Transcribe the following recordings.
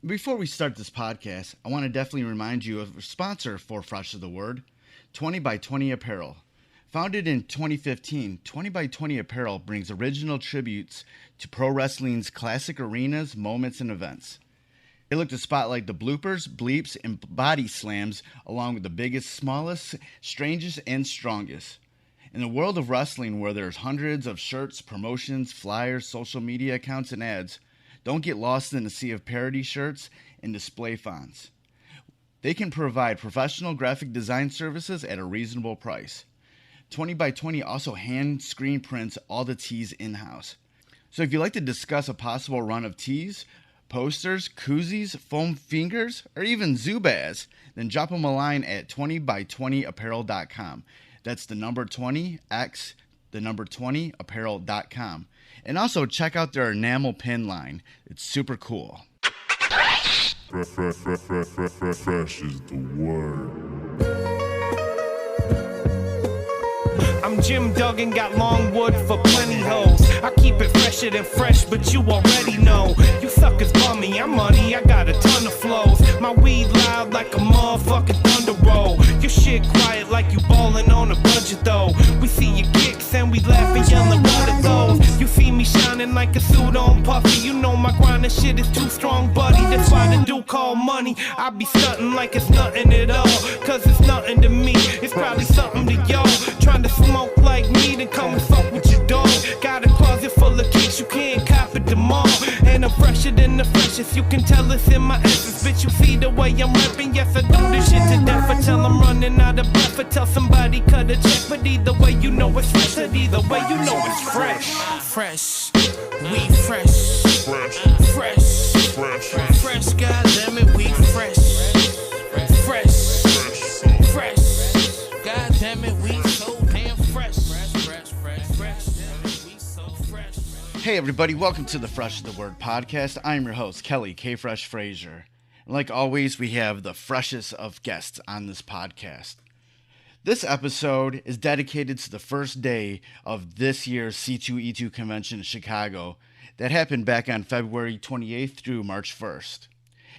Before we start this podcast, I want to definitely remind you of a sponsor for Fresh of the Word, 20 by 20 Apparel. Founded in 2015, 20 by 20 Apparel brings original tributes to pro wrestling's classic arenas, moments, and events. They look to spotlight the bloopers, bleeps, and body slams along with the biggest, smallest, strangest, and strongest. In the world of wrestling where there's hundreds of shirts, promotions, flyers, social media accounts, and ads, don't get lost in the sea of parody shirts and display fonts. They can provide professional graphic design services at a reasonable price. 20 by 20 also hand screen prints all the tees in-house. So if you'd like to discuss a possible run of tees, posters, koozies, foam fingers, or even Zubaz, then drop them a line at 20by20apparel.com. That's the number 20x, the number 20apparel.com. And also check out their enamel pin line. It's super cool. Fresh is the word. I'm Jim Duggan, got long wood for plenty hoes. I keep it fresher than fresh, but you already know. You suckers bummy, I'm money, I got a ton of flows. My weed loud like a motherfucking thunder roll. Your shit quiet like you ballin' on a budget though. We see your kicks and we laugh and yellin' what are those. You see me shining like a suit on puffy. You know my grindin' shit is too strong, buddy. That's why the dude call money. I be stuntin' like it's nothing at all. Cause it's nothing to me, it's probably something to y'all. Trying to smoke like me, then come and fuck with your dog. Got a closet full of kicks, you can't cop it tomorrow. And I'm fresher than the freshest, you can tell it's in my essence. Bitch, you see the way I'm rapping, yes I do this shit to death. I tell I'm running out of breath, I tell somebody cut a check. But either way you know it's fresh, and either way you know it's fresh. Fresh, we fresh. Fresh, fresh, fresh, goddamn it, we fresh. Fresh, fresh, goddamn it, we so damn fresh. Hey everybody, welcome to the Fresh of the Word podcast. I'm your host, Kelly K. Fresh Frazier. And like always, we have the freshest of guests on this podcast. This episode is dedicated to the first day of this year's C2E2 convention in Chicago that happened back on February 28th through March 1st.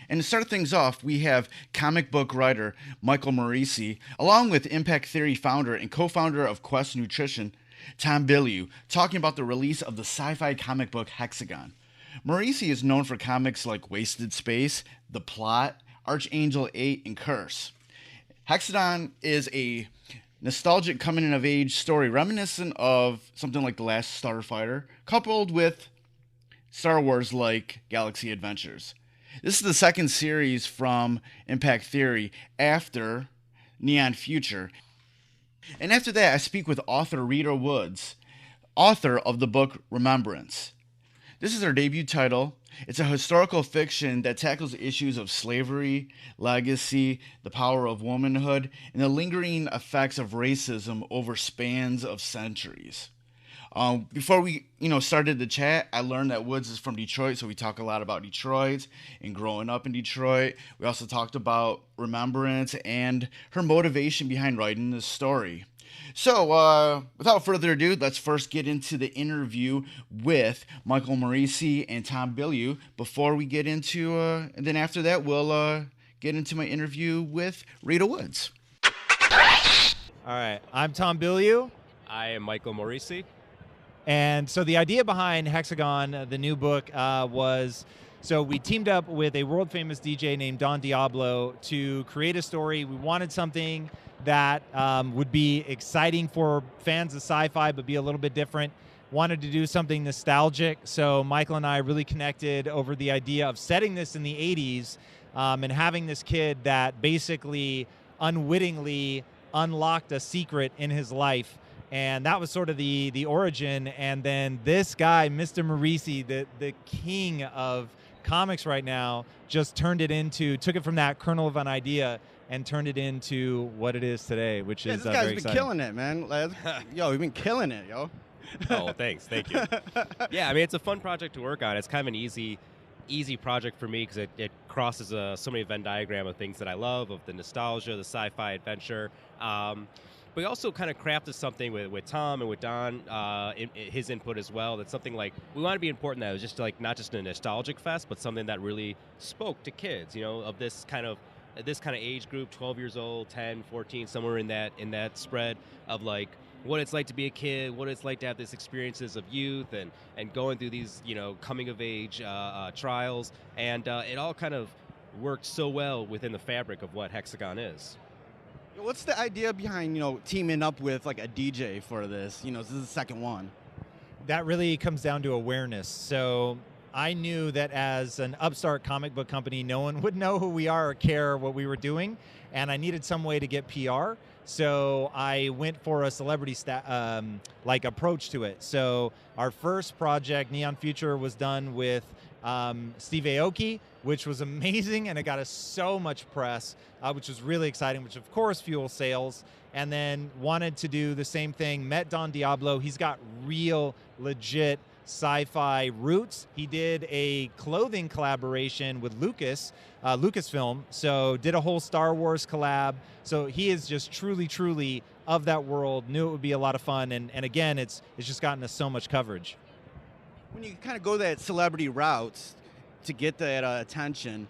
And to start things off, we have comic book writer Michael Moreci, along with Impact Theory founder and co-founder of Quest Nutrition, Tom Bilyeu, talking about the release of the sci-fi comic book Hexagon. Moreci is known for comics like Wasted Space, The Plot, Archangel 8, and Curse. Hexagon is a nostalgic coming-of-age story reminiscent of something like The Last Starfighter, coupled with Star Wars-like Galaxy Adventures. This is the second series from Impact Theory after Neon Future. And after that, I speak with author Rita Woods, author of the book Remembrance. This is her debut title. It's a historical fiction that tackles issues of slavery, legacy, the power of womanhood, and the lingering effects of racism over spans of centuries. Before we, started the chat, I learned that Woods is from Detroit, so we talk a lot about Detroit and growing up in Detroit. We also talked about Remembrance and her motivation behind writing this story. So, without further ado, let's first get into the interview with Michael Moreci and Tom Bilyeu before we get into, and then after that, we'll get into my interview with Rita Woods. All right, I'm Tom Bilyeu. I am Michael Moreci. And so the idea behind Hexagon, the new book, was, so we teamed up with a world-famous DJ named Don Diablo to create a story. We wanted something that would be exciting for fans of sci-fi, but be a little bit different. Wanted to do something nostalgic. So Michael and I really connected over the idea of setting this in the 80s and having this kid that basically unwittingly unlocked a secret in his life. And that was sort of the origin. And then this guy, Mr. Moreci, the king of comics right now, just took it from that kernel of an idea and turned it into what it is today, which is this very guy's been exciting. killing it, man. Yo, we've been killing it, yo. Oh, thanks. Thank you. Yeah, I mean, it's a fun project to work on. It's kind of an easy project for me because it crosses so many Venn diagram of things that I love, of the nostalgia, the sci-fi adventure. But we also kind of crafted something with Tom and with Don, his input as well. That's something like, we want to be important that it was just like not just a nostalgic fest, but something that really spoke to kids, of this kind of age group, 12 years old, 10, 14, somewhere in that spread of like what it's like to be a kid, what it's like to have these experiences of youth and going through these, coming of age trials. And it all kind of worked so well within the fabric of what Hexagon is. What's the idea behind, teaming up with like a DJ for this? This is the second one. That really comes down to awareness. So I knew that as an upstart comic book company, no one would know who we are or care what we were doing, and I needed some way to get PR. So I went for a celebrity approach to it. So our first project, Neon Future, was done with Steve Aoki, which was amazing, and it got us so much press, which was really exciting, which of course fuels sales. And then wanted to do the same thing, met Don Diablo. He's got real, legit sci-fi roots. He did a clothing collaboration with Lucasfilm, so did a whole Star Wars collab. So he is just truly of that world, knew it would be a lot of fun, and again, it's just gotten us so much coverage. When you kind of go that celebrity route to get that attention,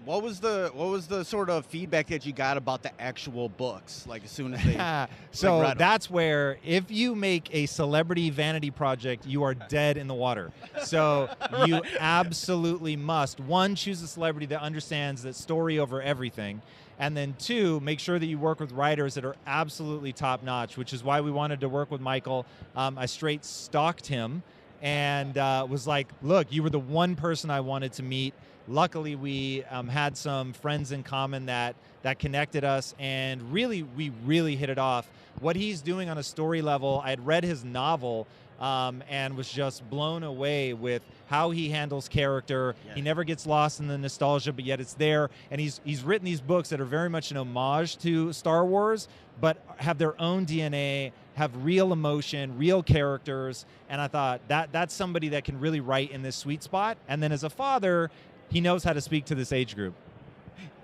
what was the sort of feedback that you got about the actual books? Like as soon as they so that's where if you make a celebrity vanity project, you are dead in the water. So you absolutely must, one, choose a celebrity that understands that story over everything. And then two, make sure that you work with writers that are absolutely top notch, which is why we wanted to work with Michael. I straight stalked him and was like, look, you were the one person I wanted to meet. Luckily, we had some friends in common that connected us, and we really hit it off. What he's doing on a story level, I had read his novel and was just blown away with how he handles character. Yeah. He never gets lost in the nostalgia, but yet it's there. And he's written these books that are very much an homage to Star Wars, but have their own DNA, have real emotion, real characters. And I thought that's somebody that can really write in this sweet spot. And then as a father, he knows how to speak to this age group.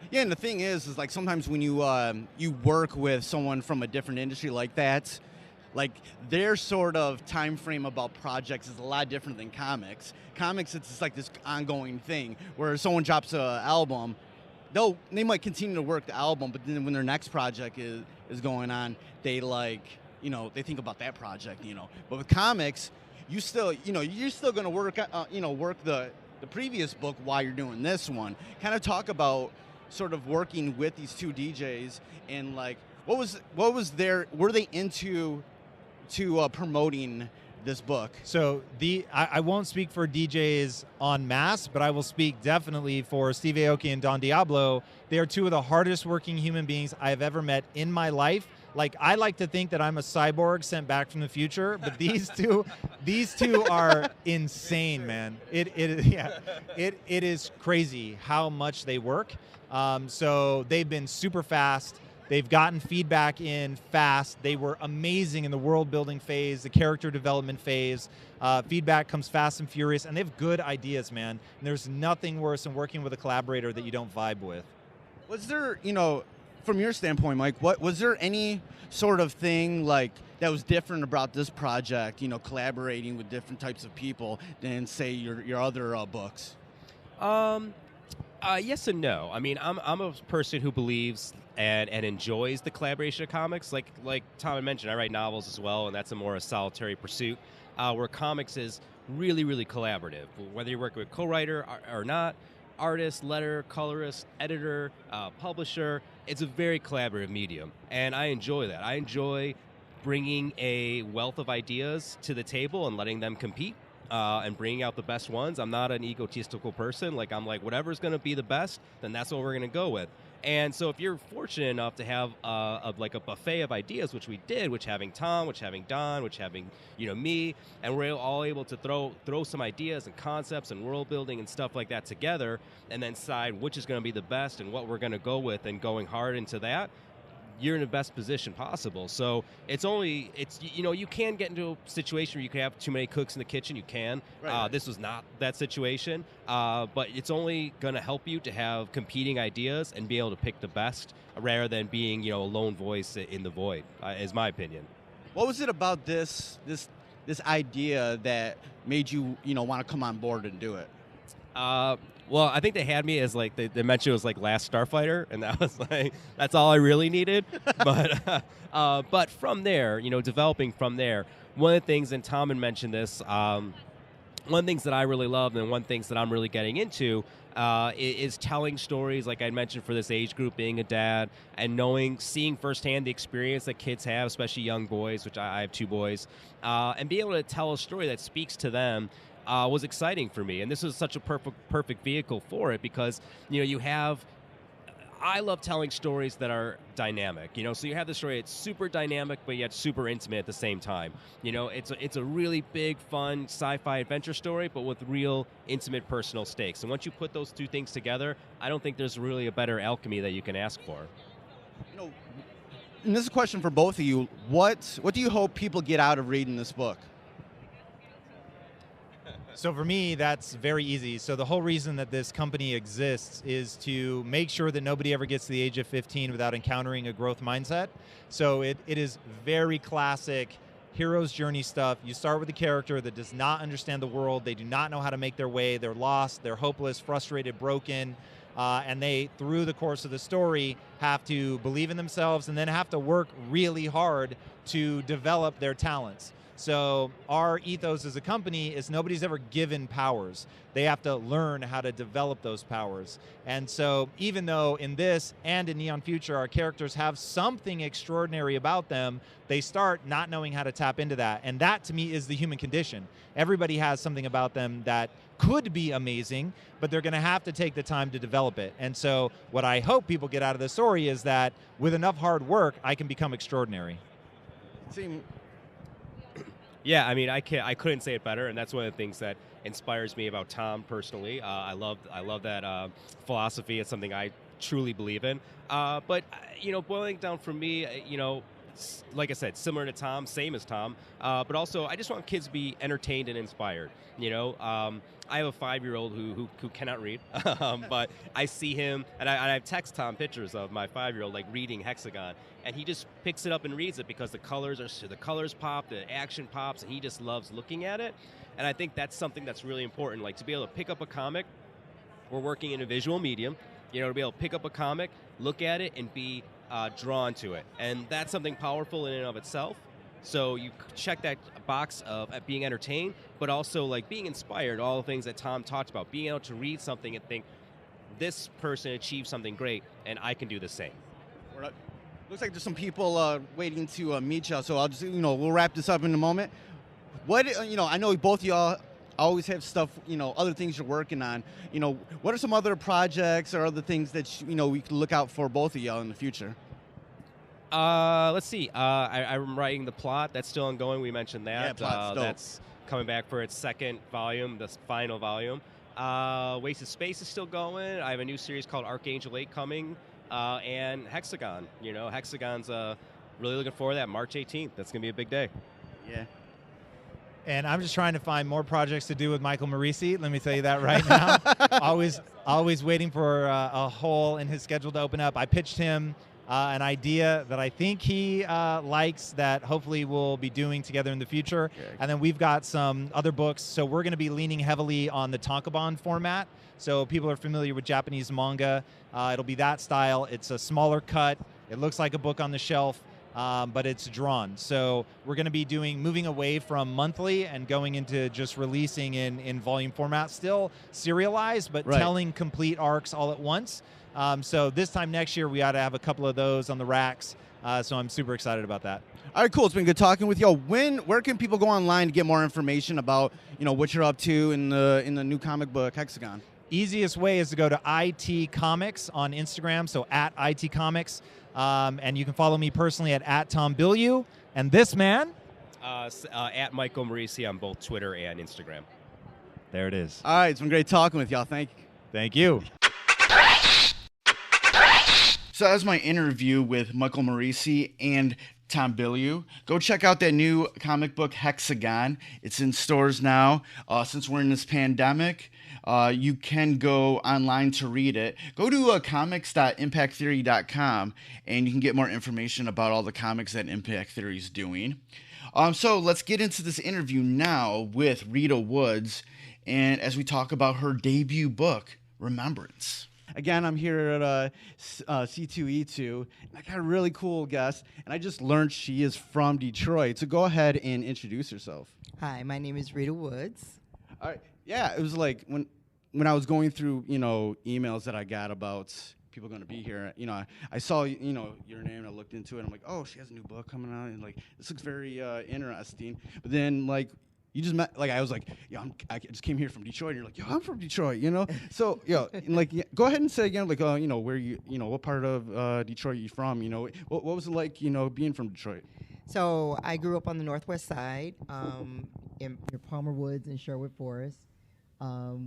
Yeah, and the thing is like sometimes when you work with someone from a different industry like that, like their sort of time frame about projects is a lot different than comics. Comics, it's just like this ongoing thing where someone drops an album, they might continue to work the album, but then when their next project is going on, they they think about that project, But with comics, you're still going to work work the previous book while you're doing this one. Kind of talk about sort of working with these two DJs and like what was were they into promoting this book? So I won't speak for DJs en masse, but I will speak definitely for Steve Aoki and Don Diablo. They are two of the hardest working human beings I have ever met in my life. Like, I like to think that I'm a cyborg sent back from the future, but these two are insane, man. It is crazy how much they work. So they've been super fast. They've gotten feedback in fast. They were amazing in the world building phase, the character development phase. Feedback comes fast and furious, and they have good ideas, man. And there's nothing worse than working with a collaborator that you don't vibe with. Was there, from your standpoint, Mike, was there any sort of thing like that was different about this project, collaborating with different types of people than say your other books? Yes and no. I mean, I'm a person who believes and enjoys the collaboration of comics. Like Tom had mentioned, I write novels as well, and that's a solitary pursuit. Where comics is really, really collaborative. Whether you're working with co-writer or not, artist, letterer, colorist, editor, publisher, it's a very collaborative medium, and I enjoy that. I enjoy bringing a wealth of ideas to the table and letting them compete. And bringing out the best ones. I'm not an egotistical person. Like, I'm like, whatever's going to be the best, then that's what we're going to go with. And so if you're fortunate enough to have a buffet of ideas, which we did, which having Tom, which having Don, which having me, and we're all able to throw some ideas and concepts and world building and stuff like that together, and then decide which is going to be the best and what we're going to go with, and going hard into that. you're in the best position possible. So you can get into a situation where you can have too many cooks in the kitchen. You can. Right. This was not that situation, but it's only going to help you to have competing ideas and be able to pick the best rather than being a lone voice in the void, is my opinion. What was it about this idea that made you want to come on board and do it? Well, I think they had me as like they mentioned it was like Last Starfighter, and that was like that's all I really needed. But from there, developing from there, one of the things, and Tom had mentioned this, one of the things that I really love, and one of the things that I'm really getting into is telling stories, like I mentioned, for this age group, being a dad, and seeing firsthand the experience that kids have, especially young boys, which I have 2 boys, and be able to tell a story that speaks to them. Was exciting for me, and this was such a perfect vehicle for it because I love telling stories that are dynamic. So you have the story that's super dynamic but yet super intimate at the same time. It's a really big, fun sci-fi adventure story, but with real intimate personal stakes. And once you put those 2 things together, I don't think there's really a better alchemy that you can ask for. And this is a question for both of you. What do you hope people get out of reading this book? So for me, that's very easy. So the whole reason that this company exists is to make sure that nobody ever gets to the age of 15 without encountering a growth mindset. So it is very classic hero's journey stuff. You start with a character that does not understand the world. They do not know how to make their way. They're lost. They're hopeless, frustrated, broken. And they, through the course of the story, have to believe in themselves and then have to work really hard to develop their talents. So our ethos as a company is nobody's ever given powers. They have to learn how to develop those powers. And so even though in this and in Neon Future our characters have something extraordinary about them, they start not knowing how to tap into that. And that to me is the human condition. Everybody has something about them that could be amazing, but they're going to have to take the time to develop it. And so what I hope people get out of the story is that with enough hard work, I can become extraordinary. Yeah, I mean, I couldn't say it better, and that's one of the things that inspires me about Tom personally. I love that philosophy. It's something I truly believe in. But boiling it down for me, like I said, similar to Tom, same as Tom, but also I just want kids to be entertained and inspired. I have a 5-year-old who cannot read, but I see him, and I text Tom pictures of my 5-year-old like reading Hexagon, and he just picks it up and reads it because the colors pop, the action pops, and he just loves looking at it. And I think that's something that's really important, like to be able to pick up a comic. We're working in a visual medium, to be able to pick up a comic, look at it, and be drawn to it, and that's something powerful in and of itself. So you check that box of being entertained, but also like being inspired, all the things that Tom talked about, being able to read something and think, this person achieved something great, and I can do the same. Looks like there's some people waiting to meet y'all, so I'll just, we'll wrap this up in a moment. What, I know both of y'all always have stuff, other things you're working on. What are some other projects or other things that, we can look out for both of y'all in the future? Let's see. I'm writing the plot. That's still ongoing. We mentioned that. Yeah, plot's dope. That's coming back for its 2nd volume, the final volume. Wasted Space is still going. I have a new series called Archangel 8 coming. And Hexagon. Hexagon's really looking forward to that. March 18th. That's going to be a big day. Yeah. And I'm just trying to find more projects to do with Michael Moreci. Let me tell you that right now. always waiting for a hole in his schedule to open up. I pitched him an idea that I think he likes that hopefully we'll be doing together in the future. Okay. And then we've got some other books. So we're going to be leaning heavily on the tankobon format. So people are familiar with Japanese manga. It'll be that style. It's a smaller cut. It looks like a book on the shelf. But it's drawn. So we're going to be moving away from monthly and going into just releasing in volume format, still serialized, but telling complete arcs all at once. So this time next year, we ought to have a couple of those on the racks. So I'm super excited about that. All right, cool. It's been good talking with you. Where can people go online to get more information about, what you're up to in the new comic book Hexagon? Easiest way is to go to IT Comics on Instagram, so at IT Comics. And you can follow me personally at Tom Bilyeu. And this man? At Michael Moreci on both Twitter and Instagram. There it is. All right, it's been great talking with y'all. Thank you. Thank you. So that was my interview with Michael Moreci and Tom Bilyeu. Go check out that new comic book, Hexagon. It's in stores now. Since we're in this pandemic, you can go online to read it. Go to comics.impacttheory.com and you can get more information about all the comics that Impact Theory is doing. So let's get into this interview now with Rita Woods, and as we talk about her debut book, Remembrance. Again, I'm here at C2E2, and I got a really cool guest, and I just learned she is from Detroit. So go ahead and introduce yourself. Hi, my name is Rita Woods. All right. Yeah, it was like when I was going through, emails that I got about people going to be here, I saw, your name, and I looked into it, and I'm like, oh, she has a new book coming out, and, this looks very interesting. But then, you just met, I was like, I just came here from Detroit, and you're like, yo, I'm from Detroit, So, go ahead and say again, where you, what part of Detroit you from, what was it like, being from Detroit? So I grew up on the northwest side, in near Palmer Woods and Sherwood Forest,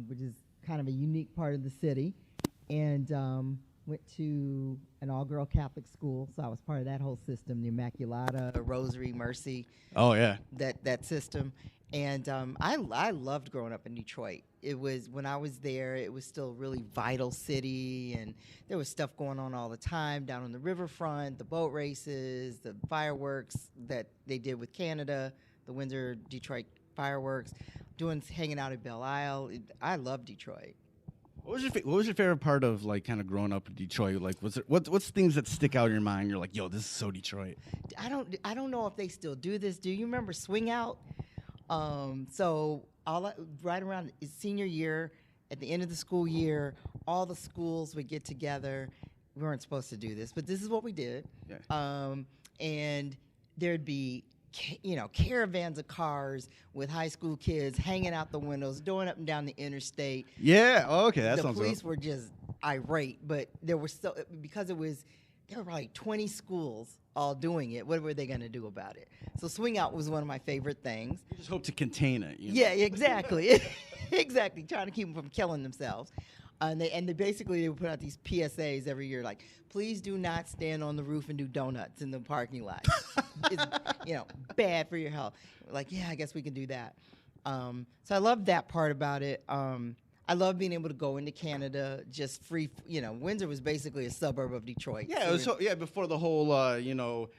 which is kind of a unique part of the city, and went to an all-girl Catholic school, so I was part of that whole system, the Immaculata, Rosary, Mercy. Oh, yeah. That system. And I loved growing up in Detroit. It was, when I was there, it was still a really vital city, and there was stuff going on all the time down on the riverfront, the boat races, the fireworks that they did with Canada, the Windsor Detroit fireworks, hanging out at Belle Isle. I love Detroit. What was your favorite part of kind of growing up in Detroit? What's things that stick out in your mind? You're like, yo, this is so Detroit. I don't know if they still do this. Do you remember Swing Out? So right around senior year, at the end of the school year, all the schools would get together. We weren't supposed to do this, but this is what we did. Yeah. And there'd be, caravans of cars with high school kids hanging out the windows, going up and down the interstate. Yeah. Oh, okay. That the sounds. The police were just irate, but there were because there were probably 20 schools all doing it. What were they going to do about it? So Swing Out was one of my favorite things. You just hope to contain it. Yeah, exactly. Exactly. Trying to keep them from killing themselves. And they basically would put out these PSAs every year, like, please do not stand on the roof and do donuts in the parking lot. It's, bad for your health. Like, yeah, I guess we can do that. So I love that part about it. I love being able to go into Canada just free. Windsor was basically a suburb of Detroit. Yeah, so before the whole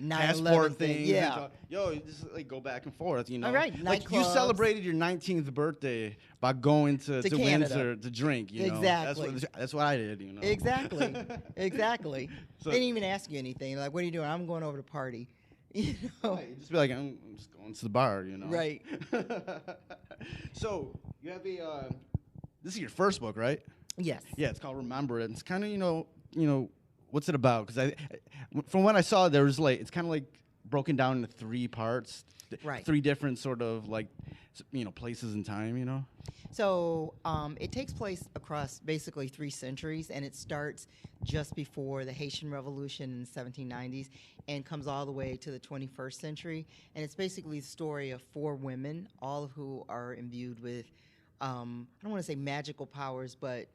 passport thing. Yeah, just go back and forth. All right, you celebrated your 19th birthday by going to Windsor to drink. Exactly. That's what I did. Exactly. Exactly. So, they didn't even ask you anything. Like, what are you doing? I'm going over to party. Right, just be like, I'm just going to the bar. Right. So you have a. This is your first book, right? Yes. Yeah, it's called Remembrance. It's kind of, what's it about? Because from what I saw, there was it's kind of broken down into 3 parts. Right. 3 different sort of places in time, So it takes place across basically 3 centuries, and it starts just before the Haitian Revolution in the 1790s and comes all the way to the 21st century. And it's basically the story of 4 women, all of who are imbued with I don't want to say magical powers, but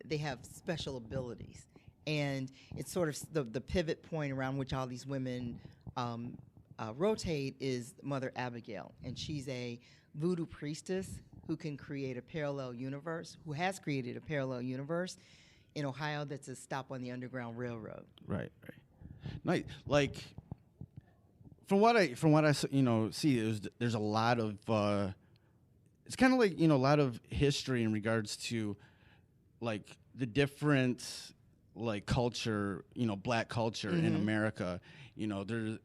they have special abilities. And it's sort of the pivot point around which all these women rotate is Mother Abigail. And she's a voodoo priestess who can create a parallel universe, who has created a parallel universe in Ohio that's a stop on the Underground Railroad. Right. Nice. From what I see, there's a lot of it's kind of a lot of history in regards to the different culture, black culture in America. There's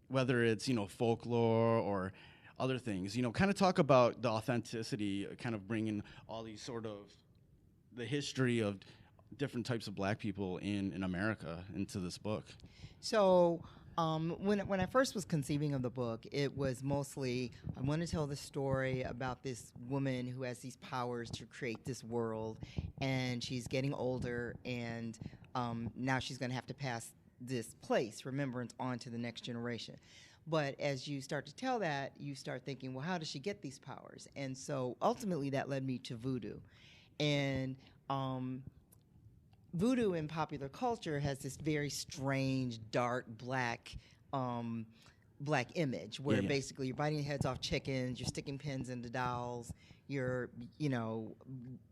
whether it's folklore or other things. Kind of talk about the authenticity, kind of bringing all these sort of the history of different types of black people in America into this book. So. When I first was conceiving of the book, it was mostly I want to tell the story about this woman who has these powers to create this world, and she's getting older, and now she's going to have to pass this remembrance, on to the next generation. But as you start to tell that, you start thinking, well, how does she get these powers? And so ultimately that led me to voodoo. And voodoo in popular culture has this very strange, dark, black image where basically you're biting the heads off chickens, you're sticking pins into dolls, you're,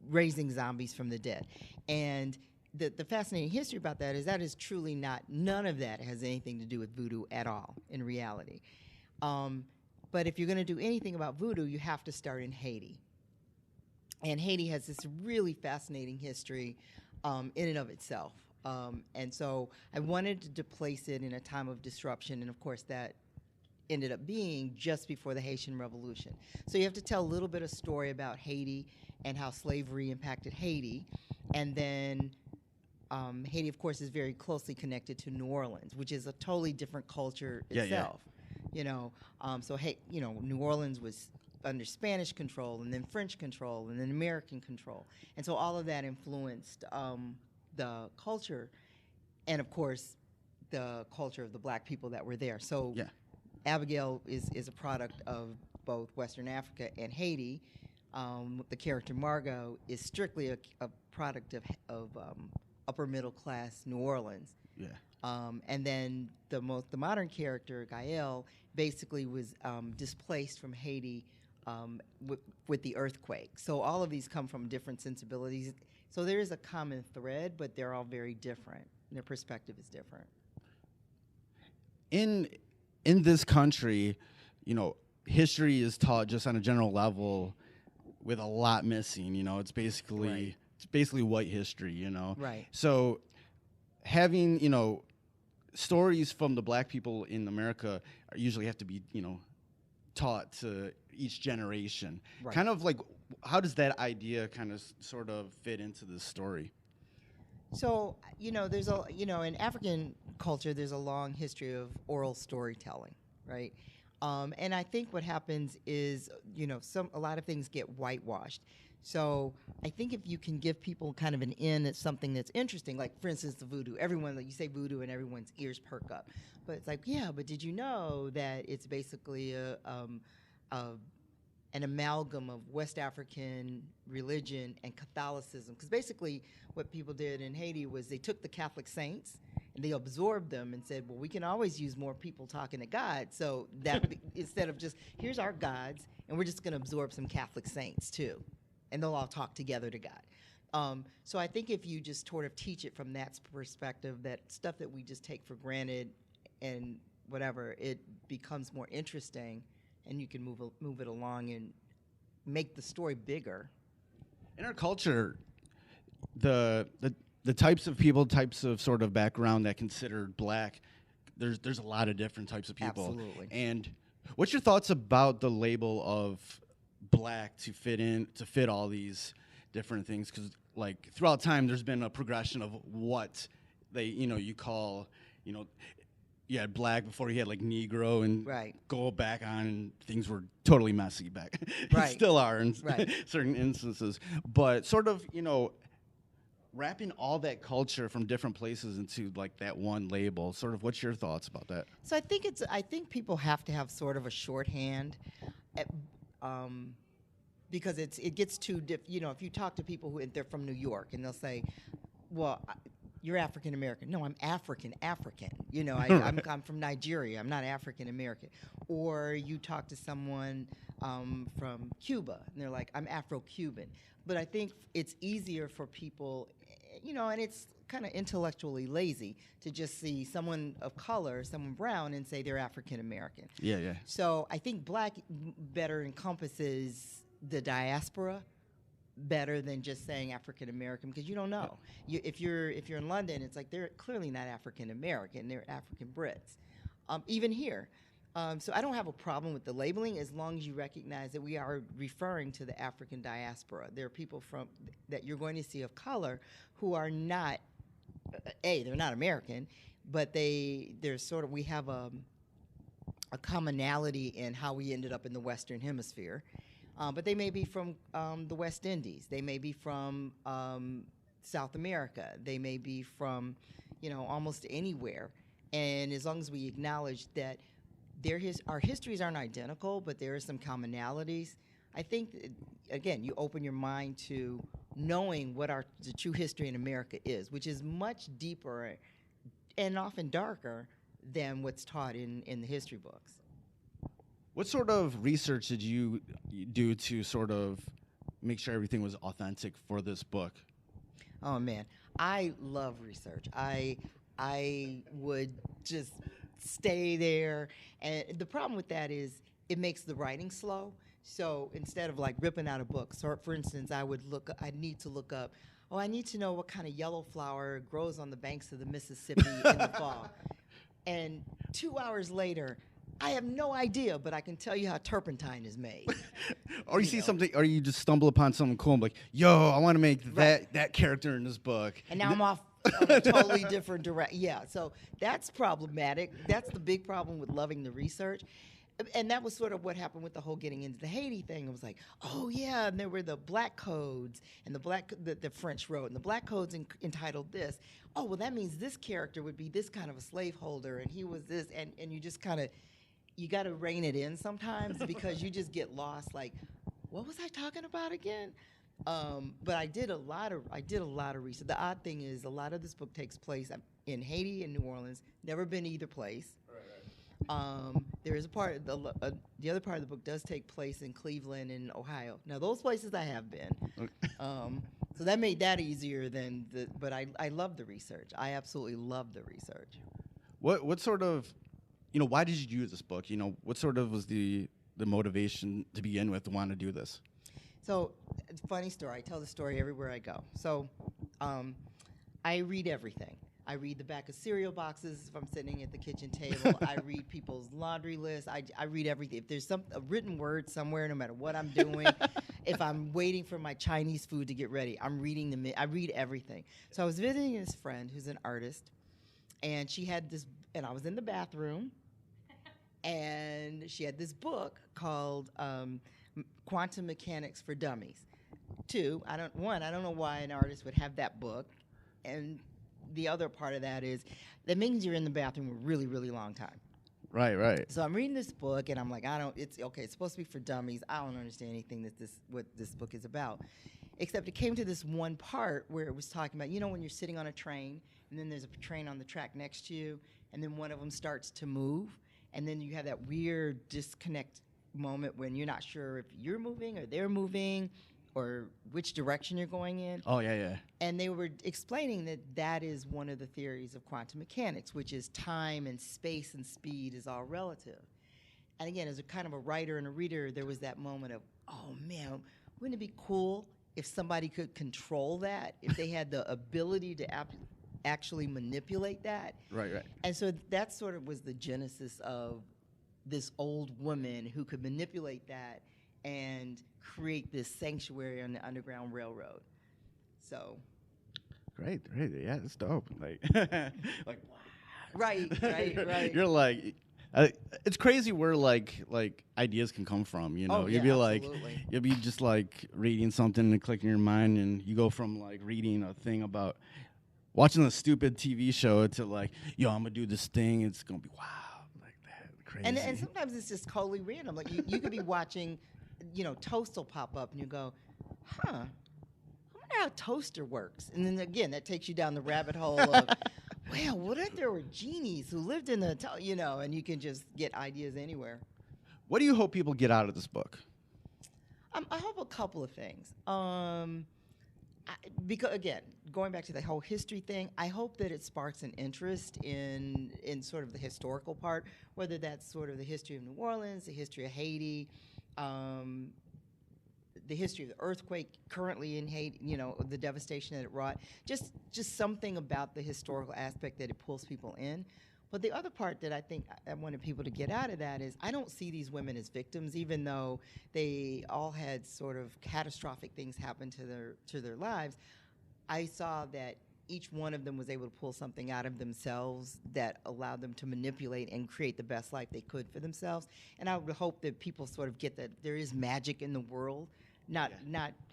raising zombies from the dead. And the fascinating history about that is truly none of that has anything to do with voodoo at all in reality. But if you're going to do anything about voodoo, you have to start in Haiti. And Haiti has this really fascinating history in and of itself. And so I wanted to place it in a time of disruption, and of course that ended up being just before the Haitian Revolution. So you have to tell a little bit of story about Haiti and how slavery impacted Haiti. And then Haiti, of course, is very closely connected to New Orleans, which is a totally different culture itself. So New Orleans was under Spanish control, and then French control, and then American control. And so all of that influenced the culture, and of course, the culture of the black people that were there. So Abigail is a product of both Western Africa and Haiti. The character Margot is strictly a product of upper middle class New Orleans. And then the modern character, Gael, basically was displaced from Haiti with the earthquake. So all of these come from different sensibilities. So there is a common thread, but they're all very different. Their perspective is different. In this country, history is taught just on a general level with a lot missing. It's basically white history. Right. So having stories from the black people in America usually have to be taught to each generation. Right. Kind of like, how does that idea kind of sort of fit into this story? So, there's in African culture, there's a long history of oral storytelling, right? And I think what happens is, a lot of things get whitewashed. So I think if you can give people kind of an in at something that's interesting, like, for instance, the voodoo. You say voodoo and everyone's ears perk up. But it's like, but did you know that it's basically an amalgam of West African religion and Catholicism? Because basically what people did in Haiti was they took the Catholic saints and they absorbed them and said, well, we can always use more people talking to God. So that instead of just, here's our gods, and we're just going to absorb some Catholic saints too, and they'll all talk together to God. So I think if you just sort of teach it from that perspective, that stuff that we just take for granted and whatever, it becomes more interesting, and you can move it along and make the story bigger. In our culture, the types of people, types of sort of background that considered black, there's a lot of different types of people. Absolutely. And what's your thoughts about the label of black to fit all these different things? Because like throughout time, there's been a progression of what they you call you had black before you had like Negro, and go back on, and things were totally messy back. Still are in certain instances. But sort of, wrapping all that culture from different places into like that one label, sort of, what's your thoughts about that? So I think people have to have sort of a shorthand, because it gets too if you talk to people they're from New York and they'll say, well, you're African American. No, I'm African. I'm from Nigeria. I'm not African American. Or you talk to someone from Cuba, and they're like, I'm Afro-Cuban. But I think it's easier for people, and it's kind of intellectually lazy to just see someone of color, someone brown, and say they're African American. Yeah. So I think black better encompasses the diaspora better than just saying African American, because you don't know. If you're in London, it's like they're clearly not African American; they're African Brits. Even here, so I don't have a problem with the labeling as long as you recognize that we are referring to the African diaspora. There are people that you're going to see of color who are not they're not American, but they're sort of, we have a commonality in how we ended up in the Western Hemisphere. But they may be from the West Indies. They may be from South America. They may be from, almost anywhere. And as long as we acknowledge that our histories aren't identical, but there are some commonalities, I think, again, you open your mind to knowing what the true history in America is, which is much deeper and often darker than what's taught in the history books. What sort of research did you do to sort of make sure everything was authentic for this book? Oh man, I love research. I would just stay there, and the problem with that is it makes the writing slow. So instead of like ripping out a book, so for instance, I need to look up, I need to know what kind of yellow flower grows on the banks of the Mississippi in the fall. And 2 hours later, I have no idea, but I can tell you how turpentine is made. Or you see something, or you just stumble upon something cool and be like, yo, I want to make that character in this book. And now I'm off on a totally different direction. Yeah, so that's problematic. That's the big problem with loving the research. And that was sort of what happened with the whole getting into the Haiti thing. It was like, oh yeah, and there were the black codes and the French wrote, and the black codes entitled this. Oh, well, that means this character would be this kind of a slaveholder, and he was this, and you just kind of, you got to rein it in sometimes because you just get lost. Like, what was I talking about again? But I did a lot of research. The odd thing is, a lot of this book takes place in Haiti and New Orleans. Never been either place. There is a part, the other part of the book does take place in Cleveland and Ohio. Now, those places I have been. So that made that easier but I love the research. I absolutely love the research. What sort of, why did you do this book? What sort of was the motivation to begin with to want to do this? So, funny story. I tell the story everywhere I go. So, I read everything. I read the back of cereal boxes if I'm sitting at the kitchen table. I read people's laundry lists. I read everything. If there's a written word somewhere, no matter what I'm doing, if I'm waiting for my Chinese food to get ready, I'm reading I read everything. So I was visiting this friend who's an artist, and she had this, and I was in the bathroom, and she had this book called Quantum Mechanics for Dummies. Two, I don't know why an artist would have that book, and the other part of that is that means you're in the bathroom a really, really long time. Right. So I'm reading this book, and I'm like, it's supposed to be for dummies. I don't understand anything what this book is about. Except it came to this one part where it was talking about, when you're sitting on a train, and then there's a train on the track next to you, and then one of them starts to move, and then you have that weird disconnect moment when you're not sure if you're moving or they're moving, or which direction you're going in. Oh, yeah. And they were explaining that is one of the theories of quantum mechanics, which is time and space and speed is all relative. And again, as a kind of a writer and a reader, there was that moment of, oh man, wouldn't it be cool if somebody could control that, if they had the ability to actually manipulate that? Right. And so that sort of was the genesis of this old woman who could manipulate that and create this sanctuary on the Underground Railroad. So, great, yeah, that's dope. Like, wow. Right. You're like, it's crazy where like ideas can come from. Oh, you'd yeah, be like, absolutely. you'll be just like reading something and clicking your mind, and you go from like reading a thing about watching a stupid TV show to like, yo, I'm gonna do this thing. It's gonna be wow, like that, crazy. And sometimes it's just totally random. Like you could be watching. Toast will pop up, and you go, I wonder how a toaster works. And then again, that takes you down the rabbit hole of, well, what if there were genies who lived in the, and you can just get ideas anywhere. What do you hope people get out of this book? I hope a couple of things. Because again, going back to the whole history thing, I hope that it sparks an interest in sort of the historical part, whether that's sort of the history of New Orleans, the history of Haiti, the history of the earthquake currently in Haiti, the devastation that it wrought, just something about the historical aspect that it pulls people in. But the other part that I think I wanted people to get out of that is I don't see these women as victims, even though they all had sort of catastrophic things happen to their lives. I saw that each one of them was able to pull something out of themselves that allowed them to manipulate and create the best life they could for themselves. And I would hope that people sort of get that there is magic in the world, not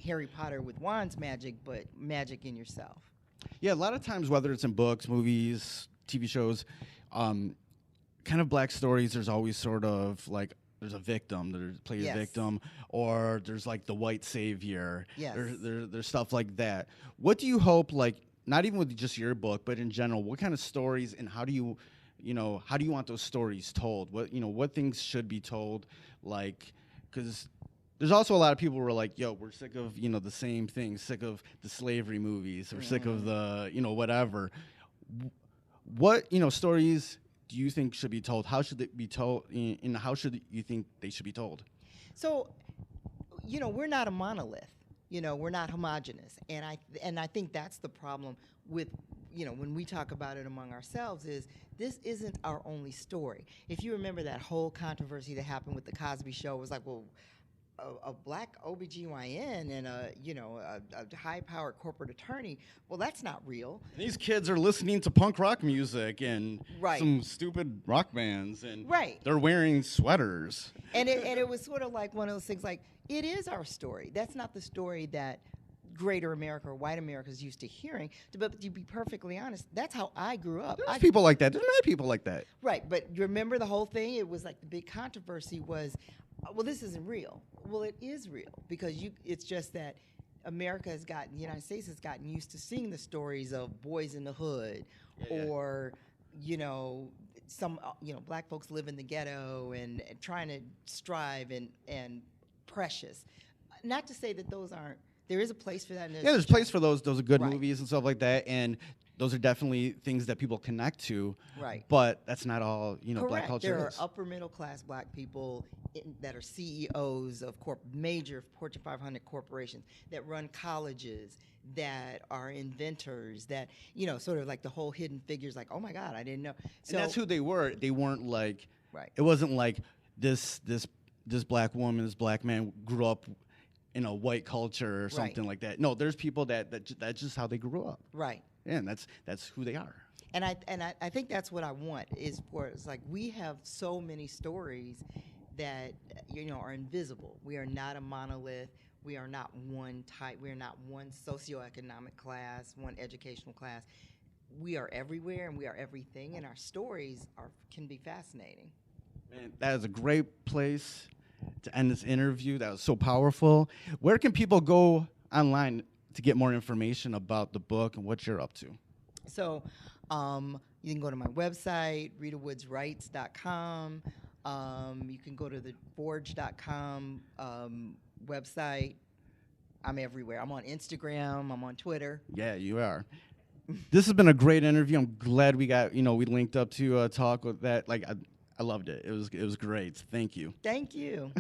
Harry Potter with wands magic, but magic in yourself. Yeah, a lot of times, whether it's in books, movies, TV shows, kind of black stories, there's always sort of like there's a victim, a Yes. victim, or there's like the white savior. Yes. There's stuff like that. What do you hope, like, not even with just your book, but in general, what kind of stories and how do you want those stories told? What things should be told? Like, because there's also a lot of people who are like, yo, we're sick of, the same thing, sick of the slavery movies, or sick of the, whatever. What, stories do you think should be told? How should they be told? And how should you think they should be told? So, we're not a monolith. We're not homogenous. And I think that's the problem with, when we talk about it among ourselves is this isn't our only story. If you remember that whole controversy that happened with the Cosby Show, it was like, well, a black OBGYN and a high-powered corporate attorney, well, that's not real. These kids are listening to punk rock music and Right. some stupid rock bands, and Right. they're wearing sweaters. And it was sort of like one of those things like, it is our story. That's not the story that greater America or white America is used to hearing. But to be perfectly honest, that's how I grew up. There's people like that. There's many people like that. Right, but you remember the whole thing? It was like the big controversy was, well, this isn't real. Well, it is real because it's just that the United States has gotten used to seeing the stories of boys in the hood or, some, black folks live in the ghetto and trying to strive and precious. Not to say that there is a place for that. There's a place for those. Those are good Right. movies and stuff like that, and those are definitely things that people connect to. Right. But that's not all black Correct. culture There is. are upper middle class black people that are CEOs of major Fortune 500 corporations that run colleges, that are inventors, that sort of like the whole hidden figures. Like, oh my God, I didn't know. So And that's who they were. They weren't like. Right. It wasn't like this black woman, this black man grew up in a white culture or something like that. No, there's people that's just how they grew up. Right. And that's who they are. And I think that's what I want is for it's like we have so many stories that are invisible. We are not a monolith. We are not one type. We are not one socioeconomic class, one educational class. We are everywhere and we are everything, and our stories can be fascinating. Man, that is a great place to end this interview. That was so powerful. Where can people go online to get more information about the book and what you're up to? So you can go to my website, ritawoodswrites.com. You can go to the forge.com website. I'm everywhere. I'm on Instagram. I'm on Twitter. Yeah, you are. This has been a great interview. I'm glad we got, we linked up to talk with that. Like, I loved it. It was great. Thank you. Thank you.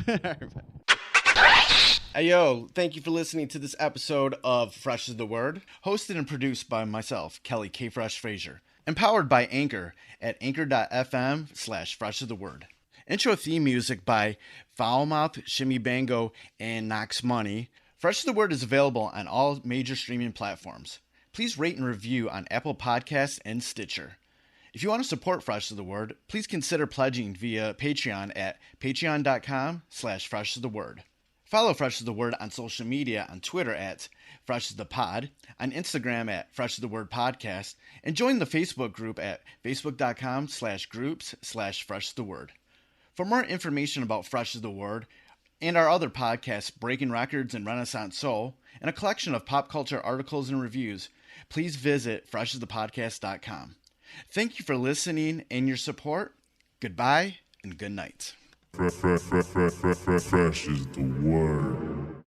Hey, yo, thank you for listening to this episode of Fresh is the Word, hosted and produced by myself, Kelly K. Fresh Frazier, empowered by Anchor at anchor.fm/Fresh is the Word. Intro theme music by Foulmouth, Shimmy Bango, and Knox Money. Fresh is the Word is available on all major streaming platforms. Please rate and review on Apple Podcasts and Stitcher. If you want to support Fresh is the Word, please consider pledging via Patreon at patreon.com/Fresh is the Word. Follow Fresh is the Word on social media on Twitter at Fresh is the Pod, on Instagram at Fresh is the Word Podcast, and join the Facebook group at facebook.com/groups/Fresh is the Word. For more information about Fresh is the Word and our other podcasts, Breaking Records and Renaissance Soul, and a collection of pop culture articles and reviews, please visit freshasthepodcast.com. Thank you for listening and your support. Goodbye and good night. Fresh is the word.